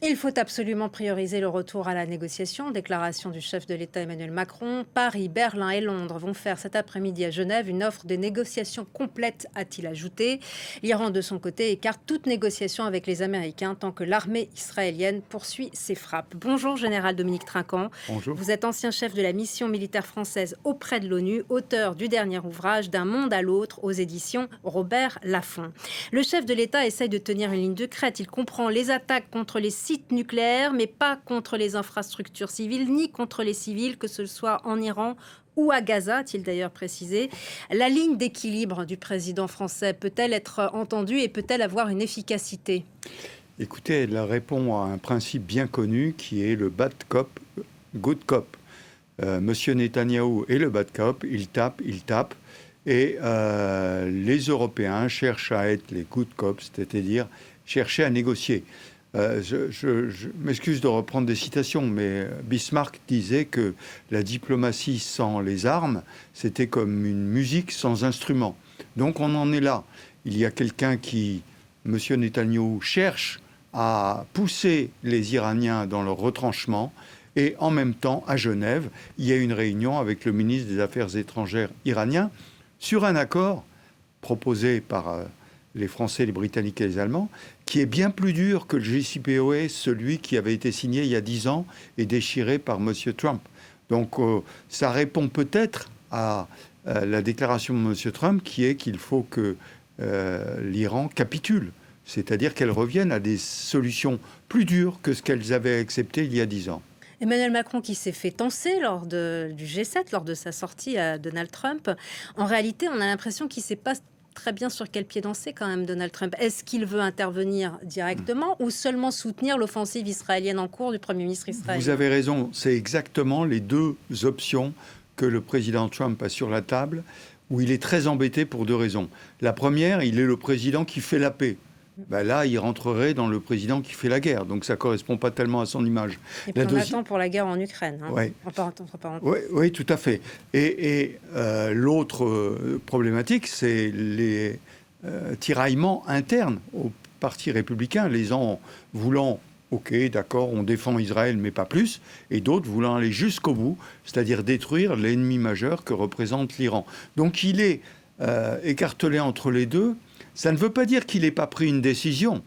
Il faut absolument prioriser le retour à la négociation. Déclaration du chef de l'État Emmanuel Macron. Paris, Berlin et Londres vont faire cet après-midi à Genève une offre de négociation complète, a-t-il ajouté. L'Iran, de son côté, écarte toute négociation avec les Américains tant que l'armée israélienne poursuit ses frappes. Bonjour, général Dominique Trinquant. Bonjour. Vous êtes ancien chef de la mission militaire française auprès de l'ONU, auteur du dernier ouvrage D'un monde à l'autre aux éditions Robert Laffont. Le chef de l'État essaye de tenir une ligne de crête. Il comprend les attaques contre les sites nucléaires, mais pas contre les infrastructures civiles, ni contre les civils, que ce soit en Iran ou à Gaza, a-t-il d'ailleurs précisé. La ligne d'équilibre du président français peut-elle être entendue et peut-elle avoir une efficacité ? Écoutez, elle répond à un principe bien connu qui est le bad cop, good cop. Monsieur Netanyahou est le bad cop, il tape, et les Européens cherchent à être les good cops, c'est-à-dire chercher à négocier. Je m'excuse de reprendre des citations, mais Bismarck disait que la diplomatie sans les armes, c'était comme une musique sans instrument. Donc on en est là. Il y a quelqu'un qui, M. Netanyahou, cherche à pousser les Iraniens dans leur retranchement. Et en même temps, à Genève, il y a une réunion avec le ministre des Affaires étrangères iranien sur un accord proposé par les Français, les Britanniques et les Allemands, qui est bien plus dur que le JCPOA, celui qui avait été signé il y a 10 ans et déchiré par M. Trump. Donc ça répond peut-être à la déclaration de M. Trump, qui est qu'il faut que l'Iran capitule, c'est-à-dire qu'elle revienne à des solutions plus dures que ce qu'elles avaient accepté il y a 10 ans. Emmanuel Macron qui s'est fait tancer lors du G7, lors de sa sortie à Donald Trump. En réalité, on a l'impression qu'il ne sait pas très bien sur quel pied danser quand même, Donald Trump. Est-ce qu'il veut intervenir directement ou seulement soutenir l'offensive israélienne en cours du Premier ministre israélien ? Vous avez raison, c'est exactement les deux options que le président Trump a sur la table, où il est très embêté pour deux raisons. La première, il est le président qui fait la paix. Ben là, il rentrerait dans le président qui fait la guerre. Donc, ça ne correspond pas tellement à son image. Et puis on attend pour la guerre en Ukraine. Hein, ouais. Entre parenthèses. Oui, tout à fait. Et l'autre problématique, c'est les tiraillements internes au Parti républicain. Les uns voulant, OK, d'accord, on défend Israël, mais pas plus. Et d'autres voulant aller jusqu'au bout, c'est-à-dire détruire l'ennemi majeur que représente l'Iran. Donc, il est écartelé entre les deux. Ça ne veut pas dire qu'il n'ait pas pris une décision.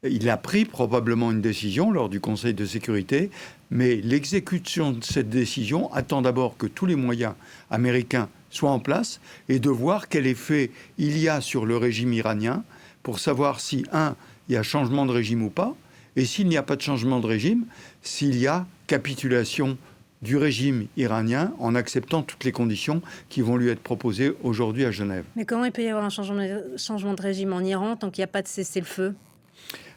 Il a pris probablement une décision lors du Conseil de sécurité, mais l'exécution de cette décision attend d'abord que tous les moyens américains soient en place et de voir quel effet il y a sur le régime iranien pour savoir si, il y a changement de régime ou pas, et s'il n'y a pas de changement de régime, s'il y a capitulation du régime iranien en acceptant toutes les conditions qui vont lui être proposées aujourd'hui à Genève. Mais comment il peut y avoir un changement de régime en Iran tant qu'il n'y a pas de cessez-le-feu ?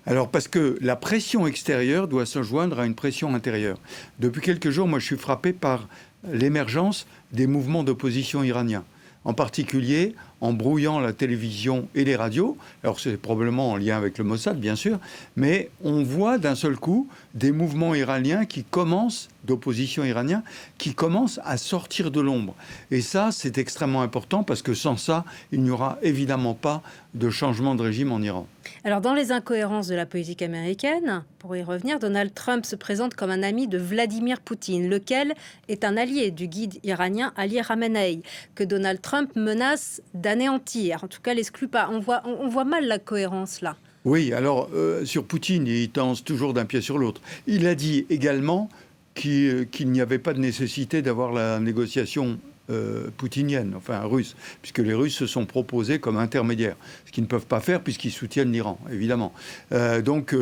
Alors, parce que la pression extérieure doit se joindre à une pression intérieure. Depuis quelques jours, moi, je suis frappé par l'émergence des mouvements d'opposition iraniens. En particulier, en brouillant la télévision et les radios. Alors, c'est probablement en lien avec le Mossad, bien sûr. Mais on voit d'un seul coup des mouvements iraniens d'opposition iranien, qui commencent à sortir de l'ombre. Et ça, c'est extrêmement important parce que sans ça, il n'y aura évidemment pas de changement de régime en Iran. Alors, dans les incohérences de la politique américaine, pour y revenir, Donald Trump se présente comme un ami de Vladimir Poutine, lequel est un allié du guide iranien Ali Khamenei, que Donald Trump menace d'anéantir. En tout cas, l'exclut pas. On voit mal la cohérence là. Oui, alors sur Poutine, il danse toujours d'un pied sur l'autre. Il a dit également qu'il n'y avait pas de nécessité d'avoir la négociation poutinienne, enfin russe, puisque les Russes se sont proposés comme intermédiaires, ce qu'ils ne peuvent pas faire puisqu'ils soutiennent l'Iran, évidemment. Donc,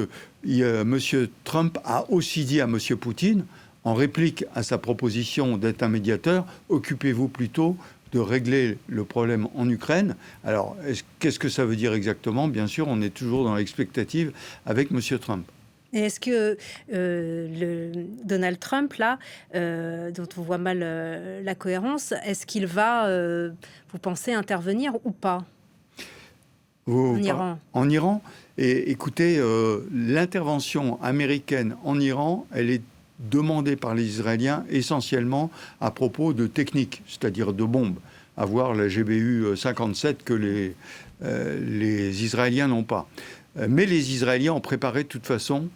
M. Trump a aussi dit à M. Poutine, en réplique à sa proposition d'être un médiateur, occupez-vous plutôt de régler le problème en Ukraine. Alors, qu'est-ce que ça veut dire exactement ? Bien sûr, on est toujours dans l'expectative avec M. Trump. Et est-ce que Donald Trump, là, dont on voit mal la cohérence, est-ce qu'il va, vous pensez, intervenir ou pas en Iran ? En Iran, écoutez, l'intervention américaine en Iran, elle est demandée par les Israéliens essentiellement à propos de techniques, c'est-à-dire de bombes, avoir la GBU 57 que les Israéliens n'ont pas. Mais les Israéliens ont préparé de toute façon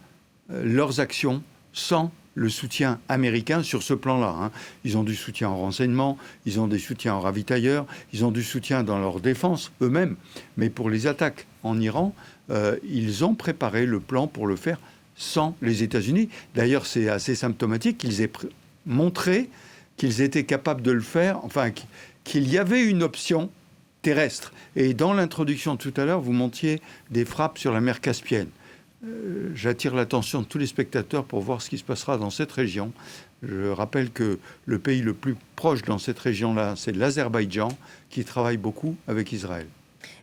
leurs actions sans le soutien américain sur ce plan-là. Hein. Ils ont du soutien en renseignement, ils ont des soutiens en ravitailleurs, ils ont du soutien dans leur défense eux-mêmes. Mais pour les attaques en Iran, ils ont préparé le plan pour le faire sans les États-Unis. D'ailleurs, c'est assez symptomatique qu'ils aient montré qu'ils étaient capables de le faire, enfin, qu'il y avait une option terrestre. Et dans l'introduction tout à l'heure, vous montiez des frappes sur la mer Caspienne. J'attire l'attention de tous les spectateurs pour voir ce qui se passera dans cette région. Je rappelle que le pays le plus proche dans cette région-là, c'est l'Azerbaïdjan, qui travaille beaucoup avec Israël.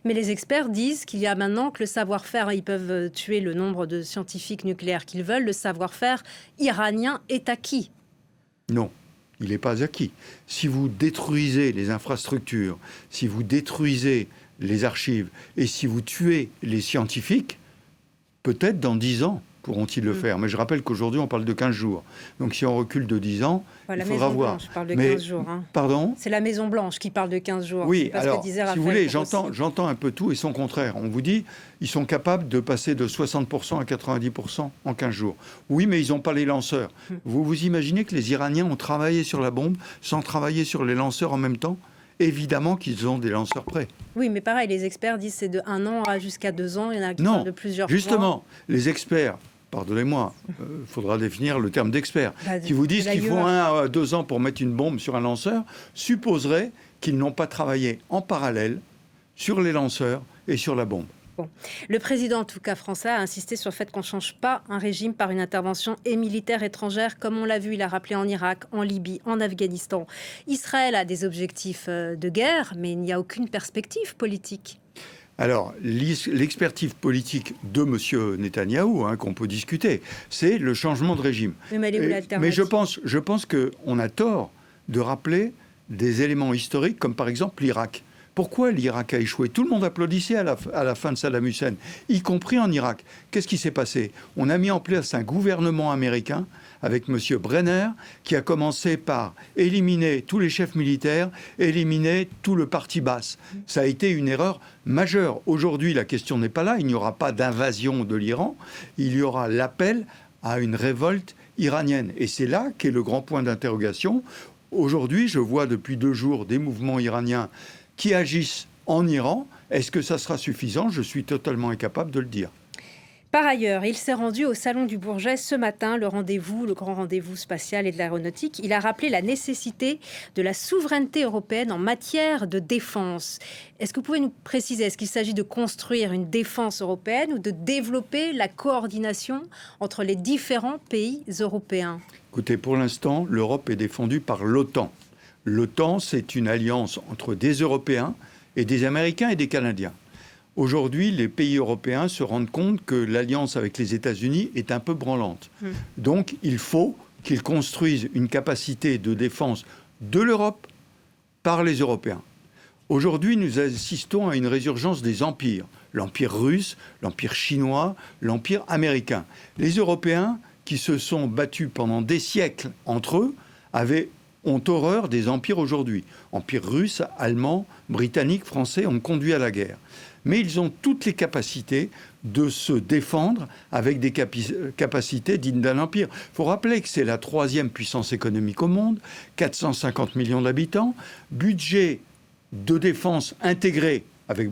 Mais les experts disent qu'il y a maintenant que le savoir-faire, ils peuvent tuer le nombre de scientifiques nucléaires qu'ils veulent, le savoir-faire iranien est acquis. Non, il n'est pas acquis. Si vous détruisez les infrastructures, si vous détruisez les archives et si vous tuez les scientifiques, peut-être dans 10 ans pourront-ils le faire. Mais je rappelle qu'aujourd'hui, on parle de 15 jours. Donc si on recule de 10 ans, il faudra voir. La Maison-Blanche parle de 15 jours. Hein. Pardon ? C'est la Maison-Blanche qui parle de 15 jours. Oui, alors, si vous voulez, j'entends un peu tout et son contraire. On vous dit, ils sont capables de passer de 60% à 90% en 15 jours. Oui, mais ils n'ont pas les lanceurs. Vous vous imaginez que les Iraniens ont travaillé sur la bombe sans travailler sur les lanceurs en même temps ? Évidemment qu'ils ont des lanceurs prêts. Oui, mais pareil, les experts disent c'est de 1 an à jusqu'à 2 ans. Il y en a qui parlent de plusieurs justement, les experts, pardonnez-moi, il faudra définir le terme d'expert, qui vous disent qu'il faut 1 à 2 ans pour mettre une bombe sur un lanceur, supposerait qu'ils n'ont pas travaillé en parallèle sur les lanceurs et sur la bombe. Bon. Le président, en tout cas français, a insisté sur le fait qu'on ne change pas un régime par une intervention militaire étrangère, comme on l'a vu, il a rappelé en Irak, en Libye, en Afghanistan. Israël a des objectifs de guerre, mais il n'y a aucune perspective politique. Alors, l'expertise politique de M. Netanyahou, qu'on peut discuter, c'est le changement de régime. Mais je pense qu'on a tort de rappeler des éléments historiques, comme par exemple l'Irak. Pourquoi l'Irak a échoué ? Tout le monde applaudissait à la fin de Saddam Hussein, y compris en Irak. Qu'est-ce qui s'est passé ? On a mis en place un gouvernement américain avec M. Brenner, qui a commencé par éliminer tous les chefs militaires, éliminer tout le parti basse. Ça a été une erreur majeure. Aujourd'hui, la question n'est pas là. Il n'y aura pas d'invasion de l'Iran. Il y aura l'appel à une révolte iranienne. Et c'est là qu'est le grand point d'interrogation. Aujourd'hui, je vois depuis 2 jours des mouvements iraniens qui agissent en Iran. Est-ce que ça sera suffisant ? Je suis totalement incapable de le dire. Par ailleurs, il s'est rendu au Salon du Bourget ce matin, le grand rendez-vous spatial et de l'aéronautique. Il a rappelé la nécessité de la souveraineté européenne en matière de défense. Est-ce que vous pouvez nous préciser, est-ce qu'il s'agit de construire une défense européenne ou de développer la coordination entre les différents pays européens ? Écoutez, pour l'instant, l'Europe est défendue par l'OTAN. L'OTAN, c'est une alliance entre des Européens et des Américains et des Canadiens. Aujourd'hui, les pays européens se rendent compte que l'alliance avec les États-Unis est un peu branlante. Donc, il faut qu'ils construisent une capacité de défense de l'Europe par les Européens. Aujourd'hui, nous assistons à une résurgence des empires. L'empire russe, l'empire chinois, l'empire américain. Les Européens, qui se sont battus pendant des siècles entre eux, ont horreur des empires aujourd'hui. Empire russe, allemand, britannique, français ont conduit à la guerre. Mais ils ont toutes les capacités de se défendre avec des capacités dignes d'un empire. Il faut rappeler que c'est la 3e puissance économique au monde, 450 millions d'habitants, budget de défense intégré avec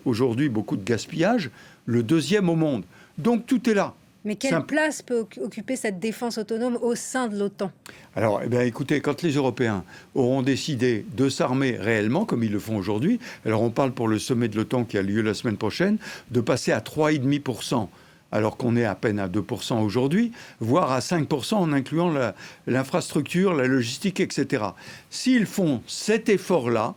aujourd'hui beaucoup de gaspillage, le 2e au monde. Donc tout est là. Mais quelle place peut occuper cette défense autonome au sein de l'OTAN ? Alors, écoutez, quand les Européens auront décidé de s'armer réellement, comme ils le font aujourd'hui, alors on parle pour le sommet de l'OTAN qui a lieu la semaine prochaine, de passer à 3,5%, alors qu'on est à peine à 2% aujourd'hui, voire à 5% en incluant l'infrastructure, la logistique, etc. S'ils font cet effort-là,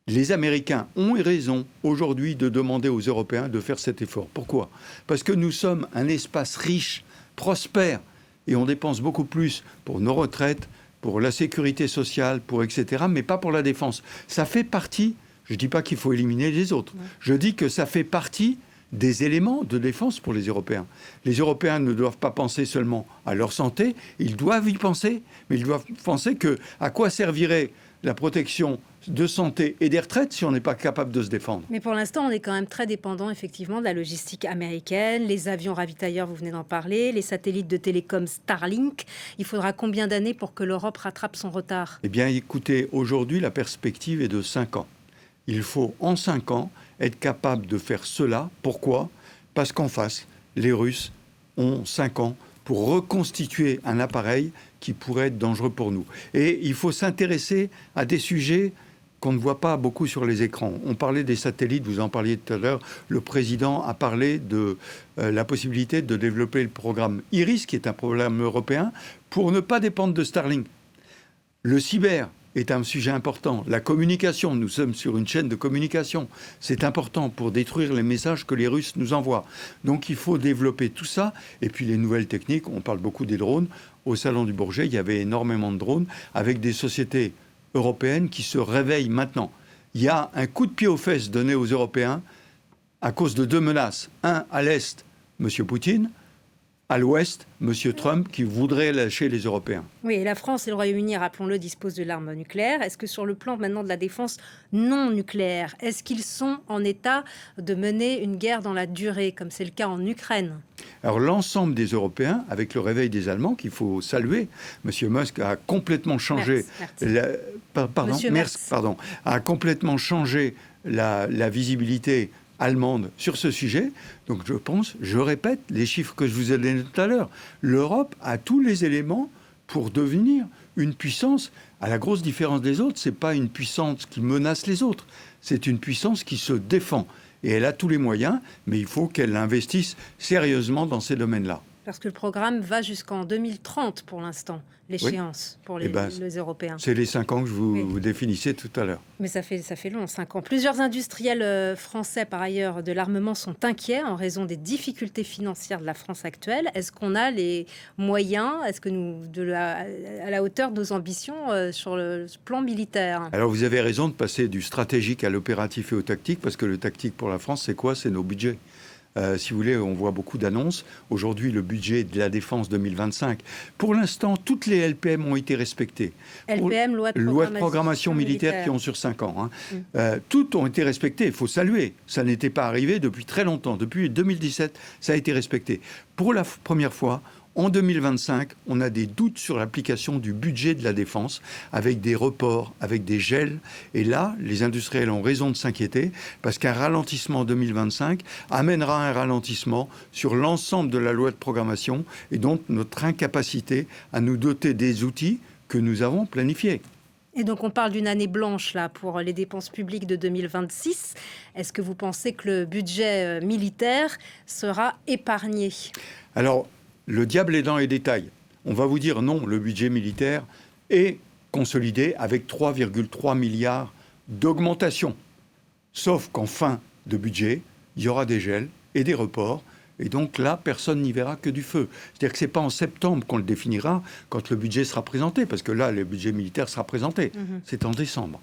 les Américains ont raison aujourd'hui de demander aux Européens de faire cet effort. Pourquoi ? Parce que nous sommes un espace riche, prospère, et on dépense beaucoup plus pour nos retraites, pour la sécurité sociale, pour etc., mais pas pour la défense. Ça fait partie, je ne dis pas qu'il faut éliminer les autres, je dis que ça fait partie des éléments de défense pour les Européens. Les Européens ne doivent pas penser seulement à leur santé, ils doivent y penser, mais ils doivent penser à quoi servirait la protection de santé et des retraites si on n'est pas capable de se défendre. Mais pour l'instant, on est quand même très dépendant effectivement de la logistique américaine, les avions ravitailleurs, vous venez d'en parler, les satellites de télécom Starlink. Il faudra combien d'années pour que l'Europe rattrape son retard? Eh bien, écoutez, aujourd'hui, la perspective est de 5 ans. Il faut, en 5 ans, être capable de faire cela. Pourquoi? Parce qu'en face, les Russes ont 5 ans pour reconstituer un appareil qui pourrait être dangereux pour nous. Et il faut s'intéresser à des sujets qu'on ne voit pas beaucoup sur les écrans. On parlait des satellites, vous en parliez tout à l'heure. Le président a parlé de la possibilité de développer le programme IRIS, qui est un programme européen, pour ne pas dépendre de Starlink. Le cyber est un sujet important. La communication, nous sommes sur une chaîne de communication. C'est important pour détruire les messages que les Russes nous envoient. Donc il faut développer tout ça. Et puis les nouvelles techniques, on parle beaucoup des drones. Au Salon du Bourget, il y avait énormément de drones avec des sociétés européennes qui se réveillent maintenant. Il y a un coup de pied aux fesses donné aux Européens à cause de 2 menaces. Un, à l'Est, M. Poutine. À l'Ouest, M. Trump, qui voudrait lâcher les Européens. Oui, et la France et le Royaume-Uni, rappelons-le, disposent de l'arme nucléaire. Est-ce que sur le plan maintenant de la défense non nucléaire, est-ce qu'ils sont en état de mener une guerre dans la durée, comme c'est le cas en Ukraine? Alors l'ensemble des Européens, avec le réveil des Allemands, qu'il faut saluer, M. Musk a complètement changé... a complètement changé la visibilité allemande sur ce sujet. Donc je répète les chiffres que je vous ai donnés tout à l'heure. L'Europe a tous les éléments pour devenir une puissance, à la grosse différence des autres. Ce n'est pas une puissance qui menace les autres, c'est une puissance qui se défend. Et elle a tous les moyens, mais il faut qu'elle investisse sérieusement dans ces domaines-là. Parce que le programme va jusqu'en 2030 pour l'instant, l'échéance pour les Européens. C'est les 5 ans que je vous définissais tout à l'heure. Mais ça fait long, 5 ans. Plusieurs industriels français, par ailleurs, de l'armement sont inquiets en raison des difficultés financières de la France actuelle. Est-ce qu'on a les moyens, est-ce que nous, à la hauteur de nos ambitions sur le plan militaire? Alors vous avez raison de passer du stratégique à l'opératif et au tactique, parce que le tactique pour la France, c'est quoi? C'est nos budgets. Si vous voulez, on voit beaucoup d'annonces. Aujourd'hui, le budget de la défense 2025. Pour l'instant, toutes les LPM ont été respectées. LPM, loi de programmation militaire qui ont sur 5 ans. Toutes ont été respectées. Il faut saluer. Ça n'était pas arrivé depuis très longtemps. Depuis 2017, ça a été respecté. Pour la première fois, en 2025, on a des doutes sur l'application du budget de la défense, avec des reports, avec des gels. Et là, les industriels ont raison de s'inquiéter, parce qu'un ralentissement en 2025 amènera un ralentissement sur l'ensemble de la loi de programmation, et donc notre incapacité à nous doter des outils que nous avons planifiés. Et donc on parle d'une année blanche là pour les dépenses publiques de 2026. Est-ce que vous pensez que le budget militaire sera épargné? Alors, le diable est dans les détails. On va vous dire non, le budget militaire est consolidé avec 3,3 milliards d'augmentation. Sauf qu'en fin de budget, il y aura des gels et des reports. Et donc là, personne n'y verra que du feu. C'est-à-dire que ce n'est pas en septembre qu'on le définira quand le budget sera présenté, parce que là, le budget militaire sera présenté. C'est en décembre.